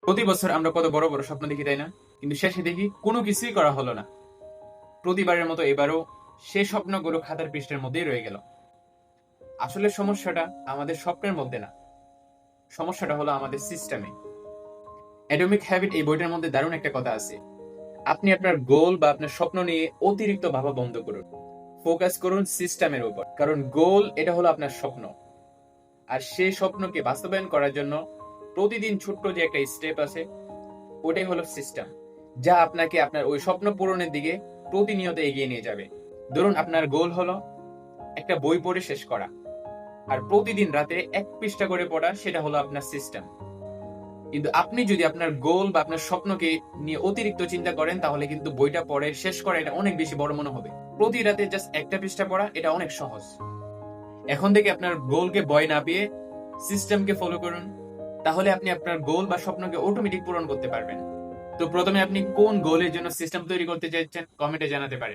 প্রতি বছর আমরা কত বড় বড় স্বপ্ন দেখি, তাই না? কিন্তু শেষে দেখি কোনো কিছুই করা হলো না। প্রতিবারের মতো এবারও সে স্বপ্নগুলো খাতার পৃষ্ঠের মধ্যেই রয়ে গেল। আসলে সমস্যাটা আমাদের স্বপ্নের মধ্যে না, সমস্যাটা হলো আমাদের সিস্টেমে। অ্যাটমিক হ্যাবিট এই বইটার মধ্যে দারুণ একটা কথা আছে। আপনি আপনার গোল বা আপনার স্বপ্ন নিয়ে অতিরিক্ত ভাবা বন্ধ করুন, ফোকাস করুন সিস্টেমের উপর। কারণ গোল এটা হলো আপনার স্বপ্ন, আর সেই স্বপ্নকে বাস্তবায়ন করার জন্য প্রতিদিন ছোট্ট যে একটা স্টেপ আছে, ওটাই হলো সিস্টেম, যা আপনাকে আপনার ওই স্বপ্ন পূরণের দিকে প্রতিনিয়ত এগিয়ে নিয়ে যাবে। ধরুন আপনার গোল হলো একটা বই পড়ে শেষ করা, আর প্রতিদিন রাতে 1 পৃষ্ঠা করে পড়া, সেটা হলো আপনার সিস্টেম। কিন্তু আপনি যদি আপনার গোল বা আপনার স্বপ্নকে নিয়ে অতিরিক্ত চিন্তা করেন, তাহলে কিন্তু বইটা পড়ে শেষ করা এটা অনেক বেশি বড় মনে হবে। প্রতি রাতে জাস্ট 1টা পৃষ্ঠা পড়া এটা অনেক সহজ। এখন থেকে আপনার গোলকে ভয় না পেয়ে সিস্টেমকে ফলো করুন, তাহলে আপনি আপনার গোল বা স্বপ্নকে অটোমেটিক পূরণ করতে পারবেন। তো প্রথমে আপনি কোন গোলের জন্য সিস্টেম তৈরি করতে চাইছেন কমেন্টে জানাতে পারেন।